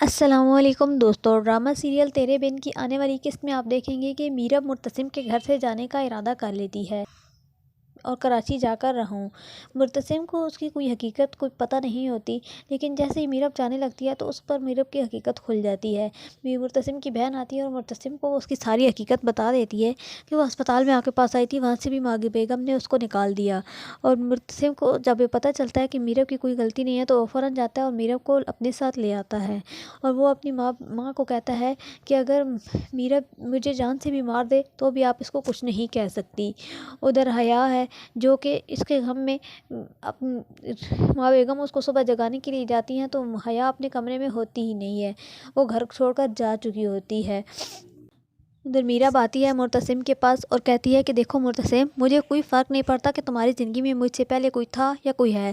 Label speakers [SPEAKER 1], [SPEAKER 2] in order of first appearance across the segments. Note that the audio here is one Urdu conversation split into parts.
[SPEAKER 1] السلام علیکم دوستو، ڈرامہ سیریل تیرے بن کی آنے والی قسط میں آپ دیکھیں گے کہ میرب مرتسم کے گھر سے جانے کا ارادہ کر لیتی ہے اور کراچی جا کر رہوں۔ مرتسم کو اس کی کوئی حقیقت کوئی پتہ نہیں ہوتی، لیکن جیسے ہی میرب جانے لگتی ہے تو اس پر میرب کی حقیقت کھل جاتی ہے۔ مرتسم کی بہن آتی ہے اور مرتسم کو اس کی ساری حقیقت بتا دیتی ہے کہ وہ ہسپتال میں آ کے پاس آئی تھی، وہاں سے بھی ماغی بیگم نے اس کو نکال دیا۔ اور مرتسم کو جب یہ پتہ چلتا ہے کہ میرب کی کوئی غلطی نہیں ہے تو وہ فوراً جاتا ہے اور میرب کو اپنے ساتھ لے آتا ہے، اور وہ اپنی ماں کو کہتا ہے کہ اگر میرب مجھے جان سے بھی مار دے تو بھی آپ اس کو کچھ نہیں کہہ سکتی۔ ادھر حیا ہے جو کہ اس کے غم میں ماں بیگم اس کو صبح جگانے کے لیے جاتی ہیں تو حیا اپنے کمرے میں ہوتی ہی نہیں ہے، وہ گھر چھوڑ کر جا چکی ہوتی ہے۔ ادھر میرب آتی ہے مرتسم کے پاس اور کہتی ہے کہ دیکھو مرتسم، مجھے کوئی فرق نہیں پڑتا کہ تمہاری زندگی میں مجھ سے پہلے کوئی تھا یا کوئی ہے،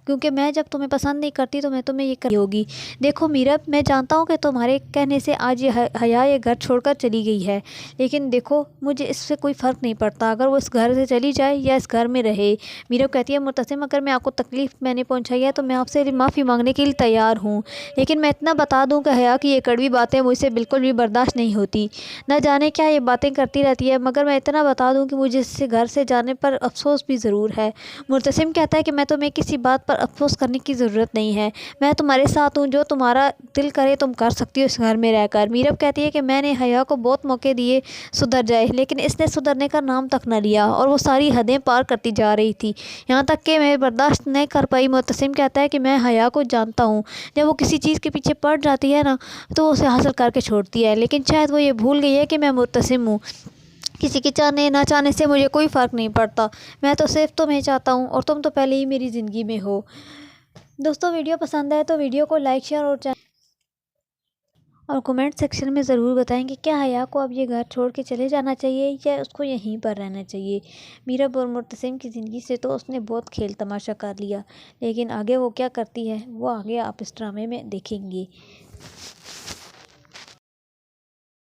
[SPEAKER 1] کیونکہ میں جب تمہیں پسند نہیں کرتی تو میں تمہیں یہ کرنی ہوگی۔ دیکھو میرب، میں جانتا ہوں کہ تمہارے کہنے سے آج یہ حیا یہ گھر چھوڑ کر چلی گئی ہے، لیکن دیکھو مجھے اس سے کوئی فرق نہیں پڑتا اگر وہ اس گھر سے چلی جائے یا اس گھر میں رہے۔ میرب کہتی ہے مرتسم، اگر میں آپ کو تکلیف میں نے پہنچائی ہے تو میں آپ سے معافی مانگنے کے لیے تیار ہوں، لیکن میں اتنا بتا دوں کہ حیا کی یہ کڑوی باتیں مجھ سے بالکل بھی برداشت نہیں ہوتی، نہ جانے کیا یہ باتیں کرتی رہتی ہے، مگر میں اتنا بتا دوں کہ مجھے اس سے گھر سے جانے پر افسوس بھی ضرور ہے۔ مرتسم کہتا ہے کہ میں تمہیں کسی بات پر افسوس کرنے کی ضرورت نہیں ہے، میں تمہارے ساتھ ہوں، جو تمہارا دل کرے تم کر سکتی ہو اس گھر میں رہ کر۔ میرب کہتی ہے کہ میں نے حیا کو بہت موقع دیے سدھر جائے، لیکن اس نے سدھرنے کا نام تک نہ لیا اور وہ ساری حدیں پار کرتی جا رہی تھی، یہاں تک کہ میں برداشت نہیں کر پائی۔ مرتسم کہتا ہے کہ میں حیا کو جانتا ہوں، جب وہ کسی چیز کے پیچھے پڑ جاتی ہے نا تو وہ اسے حاصل کر کے چھوڑتی ہے، لیکن شاید وہ یہ بھول گئی ہے کہ میں مرتسم ہوں، کسی کے چاہنے نہ چاہنے سے مجھے کوئی فرق نہیں پڑتا، میں تو صرف تمہیں چاہتا ہوں اور تم تو پہلے ہی میری زندگی میں ہو۔ دوستو، ویڈیو پسند آئے تو ویڈیو کو لائک، شیئر اور کمنٹ سیکشن میں ضرور بتائیں کہ کیا حیا کو اب یہ گھر چھوڑ کے چلے جانا چاہیے یا اس کو یہیں پر رہنا چاہیے۔ میرب اور مرتسم کی زندگی سے تو اس نے بہت کھیل تماشا کر لیا، لیکن آگے وہ کیا کرتی ہے وہ آگے آپ اس ڈرامے میں دیکھیں گے۔